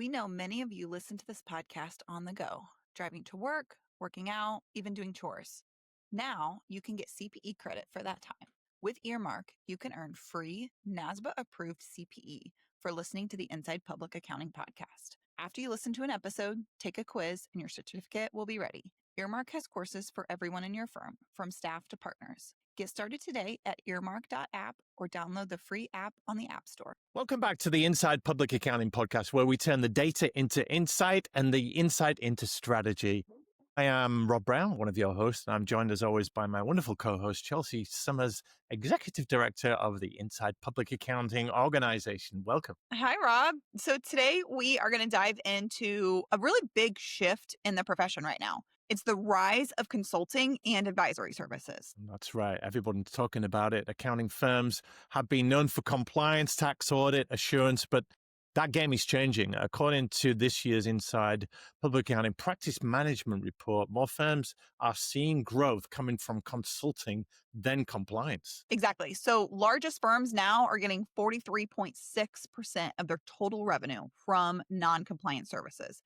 We know many of you listen to this podcast on the go, driving to work, working out, even doing chores. Now you can get CPE credit for that time. With Earmark, you can earn free NASBA approved CPE for listening to the Inside Public Accounting podcast. After you listen to an episode, take a quiz and your certificate will be ready. Earmark has courses for everyone in your firm, from staff to partners. Get started today at earmark.app or download the free app on the App Store. Welcome back to the Inside Public Accounting podcast, where we turn the data into insight and the insight into strategy. I am Rob Brown, one of your hosts, and I'm joined as always by my wonderful co-host, Chelsea Summers, Executive Director of the Inside Public Accounting organization. Welcome. Hi, Rob. So today we are going to dive into a really big shift in the profession right now. It's the rise of consulting and advisory services. That's right. Everyone's talking about it. Accounting firms have been known for compliance, tax audit, assurance, but that game is changing. According to this year's Inside Public Accounting Practice Management Report, more firms are seeing growth coming from consulting than compliance. Exactly. So largest firms now are getting 43.6% of their total revenue from non-compliant services.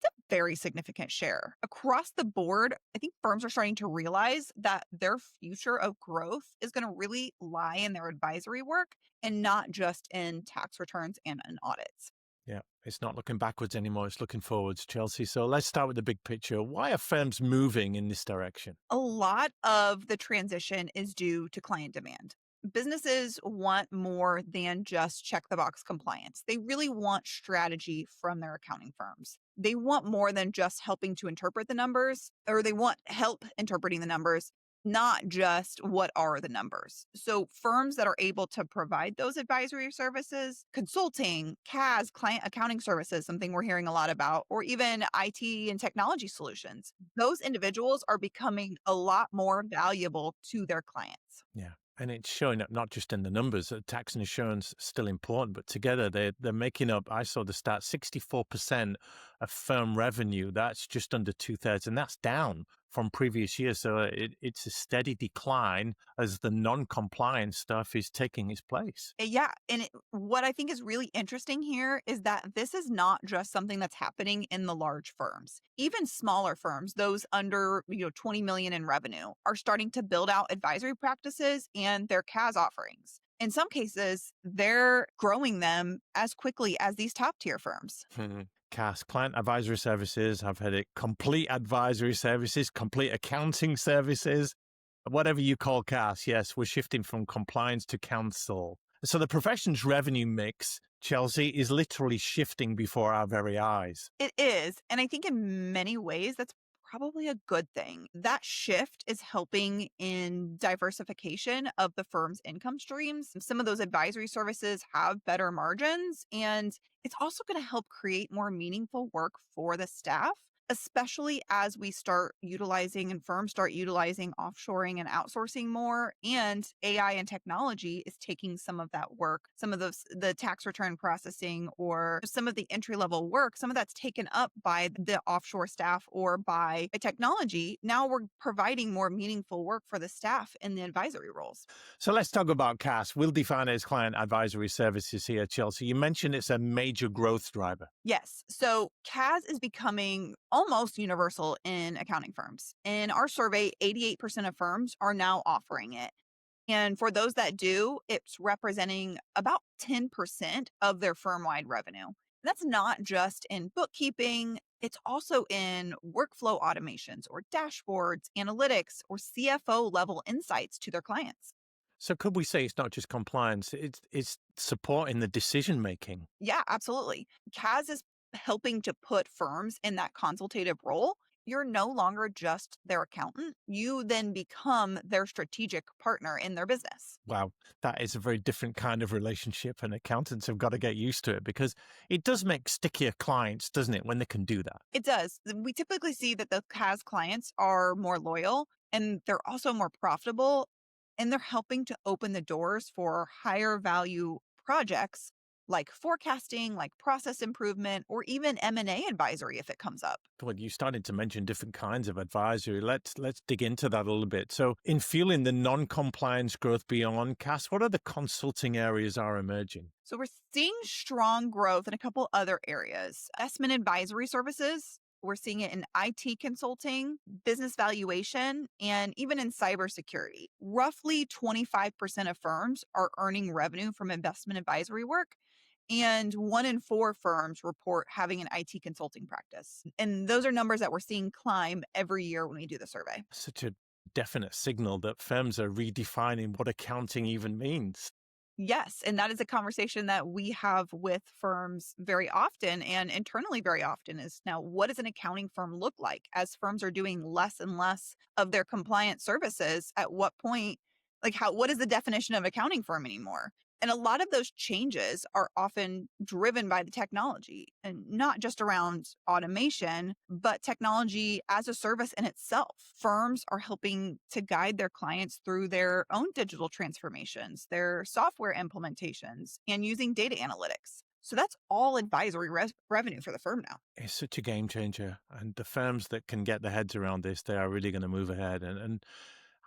It's a very significant share. Across the board, I think firms are starting to realize that their future of growth is going to really lie in their advisory work and not just in tax returns and in audits. Yeah, it's not looking backwards anymore. It's looking forwards, Chelsea. So let's start with the big picture. Why are firms moving in this direction? A lot of the transition is due to client demand. Businesses want more than just check the box compliance. They really want strategy from their accounting firms. They want more than just helping to interpret the numbers, or they want help interpreting the numbers, not just what are the numbers. So firms that are able to provide those advisory services, consulting, CAS, client accounting services, something we're hearing a lot about, or even IT and technology solutions, those individuals are becoming a lot more valuable to their clients. Yeah. And it's showing up not just in the numbers. Tax and insurance still important, but together they're making up, I saw the stat, 64% of firm revenue. That's just under 2/3, and that's down from previous years. So it's a steady decline as the non-compliant stuff is taking its place. Yeah. And what I think is really interesting here is that this is not just something that's happening in the large firms. Even smaller firms, those under 20 million in revenue, are starting to build out advisory practices and their CAS offerings. In some cases, they're growing them as quickly as these top tier firms. CAS, client advisory services, I've had it, complete advisory services, complete accounting services, whatever you call CAS. Yes, we're shifting from compliance to counsel. So the profession's revenue mix, Chelsea, is literally shifting before our very eyes. It is. And I think in many ways, that's probably a good thing. That shift is helping in diversification of the firm's income streams. Some of those advisory services have better margins, and it's also going to help create more meaningful work for the staff, especially as we start utilizing and firms start utilizing offshoring and outsourcing more, and AI and technology is taking some of that work, some of the tax return processing or some of the entry level work, some of that's taken up by the offshore staff or by technology. Now we're providing more meaningful work for the staff in the advisory roles. So let's talk about CAS. We'll define it as client advisory services here, Chelsea. You mentioned it's a major growth driver. Yes. So CAS is becoming almost universal in accounting firms. In our survey, 88% of firms are now offering it. And for those that do, it's representing about 10% of their firm-wide revenue. That's not just in bookkeeping, it's also in workflow automations or dashboards, analytics, or CFO level insights to their clients. So could we say it's not just compliance, it's supporting the decision making? Yeah, absolutely. CAS is helping to put firms in that consultative role. You're no longer just their accountant. You then become their strategic partner in their business. Wow, that is a very different kind of relationship, and accountants have got to get used to it because it does make stickier clients, doesn't it, when they can do that? It does. We typically see that the CAS clients are more loyal and they're also more profitable, and they're helping to open the doors for higher value projects like forecasting, like process improvement, or even M&A advisory if it comes up. Well, you started to mention different kinds of advisory. Let's dig into that a little bit. So, in fueling the non-compliance growth beyond CAS, what other consulting areas are emerging? So we're seeing strong growth in a couple other areas. Investment advisory services, we're seeing it in IT consulting, business valuation, and even in cybersecurity. Roughly 25% of firms are earning revenue from investment advisory work, and 1 in 4 firms report having an IT consulting practice. And those are numbers that we're seeing climb every year when we do the survey. Such a definite signal that firms are redefining what accounting even means. Yes, and that is a conversation that we have with firms very often and internally very often is now what does an accounting firm look like as firms are doing less and less of their compliance services? At what point, like how what is the definition of accounting firm anymore? And a lot of those changes are often driven by the technology and not just around automation, but technology as a service in itself. Firms are helping to guide their clients through their own digital transformations, their software implementations, and using data analytics. So that's all advisory revenue for the firm now. It's such a game changer. And the firms that can get their heads around this, they are really going to move ahead. And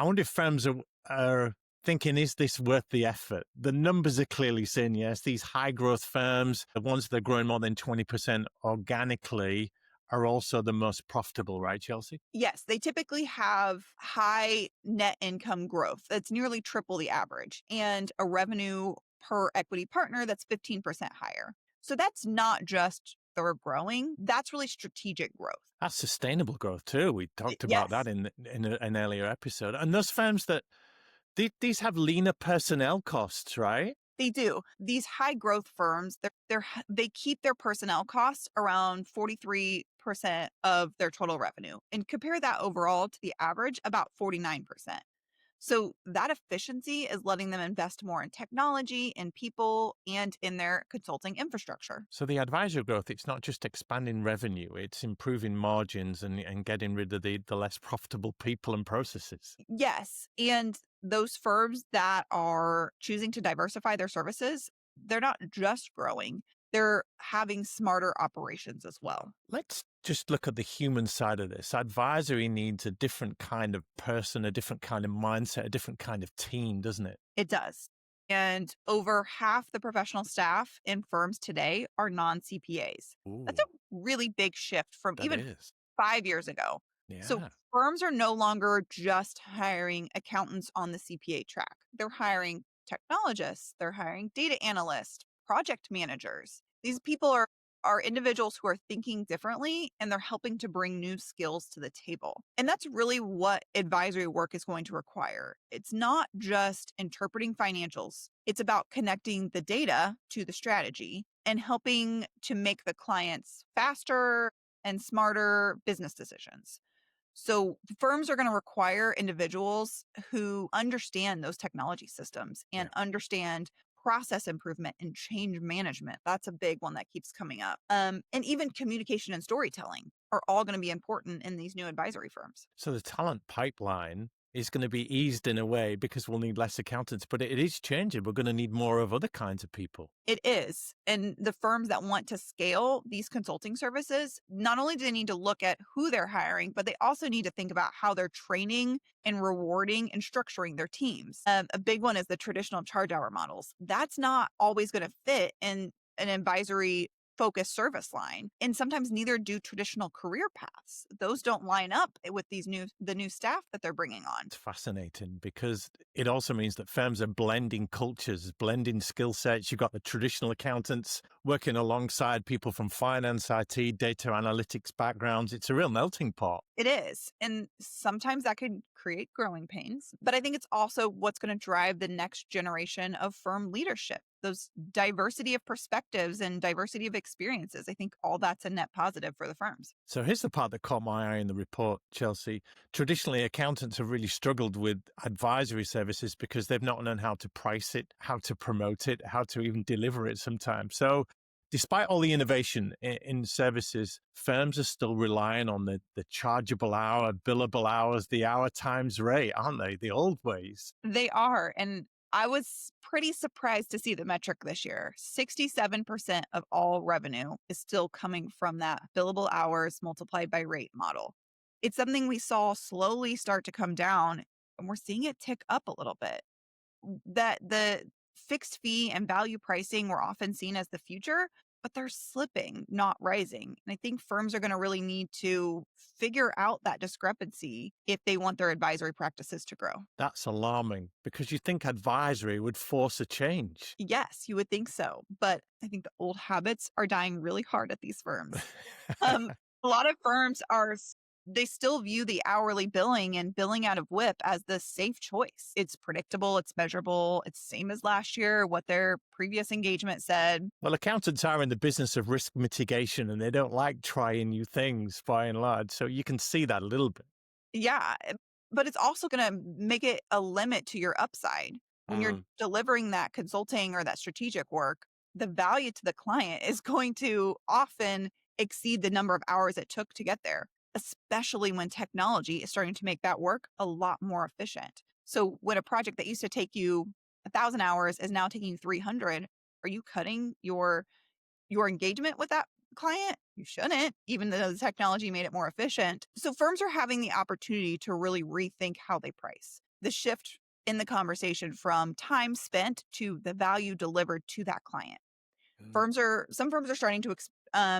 I wonder if firms are thinking, is this worth the effort? The numbers are clearly saying yes. These high growth firms, the ones that are growing more than 20% organically, are also the most profitable, right, Chelsea? Yes, they typically have high net income growth. That's nearly triple the average, and a revenue per equity partner that's 15% higher. So that's not just they're growing, that's really strategic growth. That's sustainable growth too. We talked about that Yes, in an earlier episode. And those firms that these have leaner personnel costs, right? they do. These high growth firms, they keep their personnel costs around 43% of their total revenue and compare that overall to the average about 49%. So that efficiency is letting them invest more in technology, in people, and in their consulting infrastructure. So the advisor growth, it's not just expanding revenue, it's improving margins and getting rid of the less profitable people and processes. Yes. And those firms that are choosing to diversify their services, they're not just growing, they're having smarter operations as well. Let's just look at the human side of this. Advisory needs a different kind of person, a different kind of mindset, a different kind of team, doesn't it? It does. And over half the professional staff in firms today are non CPAs. That's a Ooh, really big shift from that even is. 5 years ago. So Yeah. firms are no longer just hiring accountants on the CPA track. They're hiring technologists, they're hiring data analysts, project managers. These people are individuals who are thinking differently and they're helping to bring new skills to the table. And that's really what advisory work is going to require. It's not just interpreting financials. It's about connecting the data to the strategy and helping to make the clients faster and smarter business decisions. So firms are going to require individuals who understand those technology systems and Yeah. understand process improvement and change management. That's a big one that keeps coming up. And even communication and storytelling are all going to be important in these new advisory firms. So the talent pipeline is going to be eased in a way because we'll need less accountants, but it is changing. We're going to need more of other kinds of people. It is. And the firms that want to scale these consulting services, not only do they need to look at who they're hiring, but they also need to think about how they're training and rewarding and structuring their teams. A big one is the traditional charge hour models. That's not always going to fit in an advisory focused service line. And sometimes neither do traditional career paths. Those don't line up with the new staff that they're bringing on. It's fascinating because it also means that firms are blending cultures, blending skill sets. You've got the traditional accountants working alongside people from finance, IT, data analytics backgrounds. It's a real melting pot. It is. And sometimes that could create growing pains. But I think it's also what's going to drive the next generation of firm leadership. Those diversity of perspectives and diversity of experiences. I think all that's a net positive for the firms. So here's the part that caught my eye in the report, Chelsea. Traditionally, accountants have really struggled with advisory services because they've not known how to price it, how to promote it, how to even deliver it sometimes. So despite all the innovation in services, firms are still relying on the chargeable hour, billable hours, the hour times rate, aren't they? The old ways. They are. And I was pretty surprised to see the metric this year. 67% of all revenue is still coming from that billable hours multiplied by rate model. It's something we saw slowly start to come down, and we're seeing it tick up a little bit. That the fixed fee and value pricing were often seen as the future, but they're slipping, not rising. And I think firms are going to really need to figure out that discrepancy if they want their advisory practices to grow. That's alarming because you think advisory would force a change. Yes, you would think so, but I think the old habits are dying really hard at these firms. Um, a lot of firms they still view the hourly billing and billing out of WIP as the safe choice. It's predictable, it's measurable, it's same as last year, what their previous engagement said. Well, accountants are in the business of risk mitigation and they don't like trying new things by and large. So you can see that a little bit. Yeah, but it's also gonna make it a limit to your upside. When you're Mm, delivering that consulting or that strategic work, the value to the client is going to often exceed the number of hours it took to get there, especially when technology is starting to make that work a lot more efficient. So when a project that used to take you 1,000 hours is now taking you 300, are you cutting your engagement with that client? You shouldn't, even though the technology made it more efficient. So firms are having the opportunity to really rethink how they price. The shift in the conversation from time spent to the value delivered to that client. mm, Some firms are starting to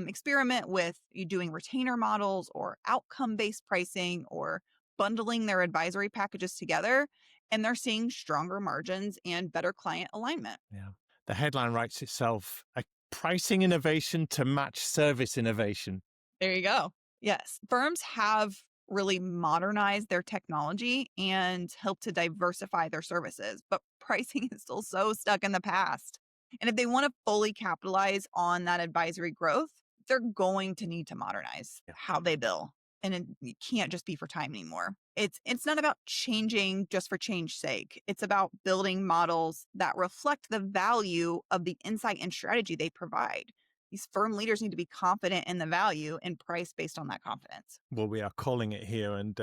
experiment with you doing retainer models or outcome based pricing or bundling their advisory packages together, and they're seeing stronger margins and better client alignment. yeah. The headline writes itself a pricing innovation to match service innovation. There you go. Yes. Firms have really modernized their technology and helped to diversify their services, but pricing is still so stuck in the past. And if they want to fully capitalize on that advisory growth, they're going to need to modernize Yeah. how they bill. And it can't just be for time anymore. It's not about changing just for change sake. It's about building models that reflect the value of the insight and strategy they provide. These firm leaders need to be confident in the value and price based on that confidence. Well, we are calling it here, and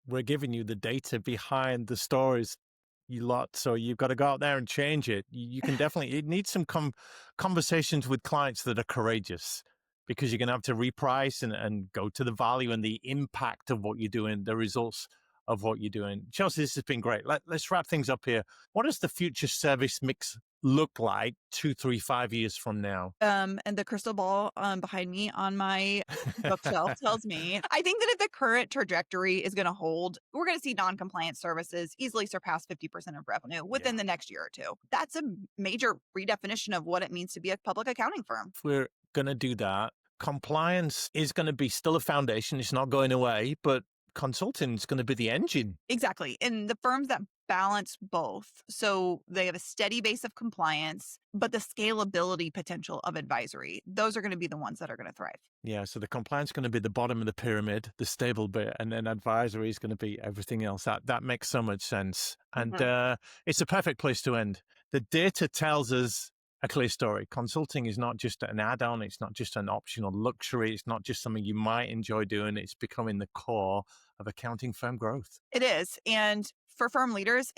we're giving you the data behind the stories, you lot. So you've got to go out there and change it. You can definitely, it needs some conversations with clients that are courageous because you're going to have to reprice and go to the value and the impact of what you're doing, the results of what you're doing. Chelsea, this has been great. Let's wrap things up here. What does the future service mix look like 2, 3, 5 years from now? And the crystal ball behind me on my bookshelf tells me I think that if the current trajectory is going to hold, we're going to see non compliant services easily surpass 50% of revenue within Yeah. the next year or two. That's a major redefinition of what it means to be a public accounting firm. If we're going to do that, compliance is going to be still a foundation. It's not going away, but consulting is going to be the engine. Exactly. And the firms that balance both. So they have a steady base of compliance, but the scalability potential of advisory, those are going to be the ones that are going to thrive. Yeah, so the compliance is going to be the bottom of the pyramid, the stable bit, and then advisory is going to be everything else. That makes so much sense. And Mhm. it's a perfect place to end. The data tells us a clear story. Consulting is not just an add-on. It's not just an optional luxury. It's not just something you might enjoy doing. It's becoming the core of accounting firm growth. It is. And for firm leaders,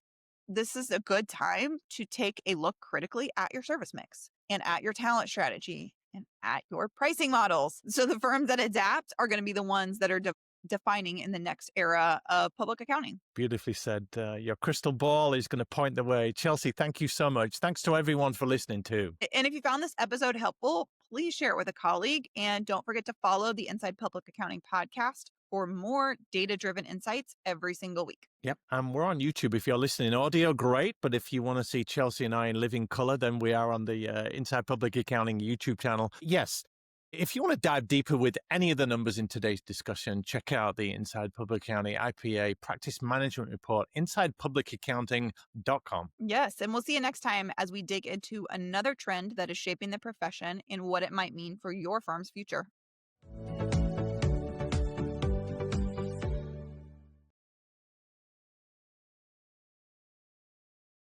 this is a good time to take a look critically at your service mix and at your talent strategy and at your pricing models. So the firms that adapt are going to be the ones that are defining in the next era of public accounting. Beautifully said. Your crystal ball is going to point the way. Chelsea, thank you so much. Thanks to everyone for listening too. And if you found this episode helpful, please share it with a colleague. And don't forget to follow the Inside Public Accounting podcast for more data driven insights every single week. Yep. And we're on YouTube. If you're listening audio, great. But if you want to see Chelsea and I in living color, then we are on the Inside Public Accounting YouTube channel. Yes. If you want to dive deeper with any of the numbers in today's discussion, check out the Inside Public Accounting IPA Practice Management Report, insidepublicaccounting.com. Yes. And we'll see you next time as we dig into another trend that is shaping the profession and what it might mean for your firm's future.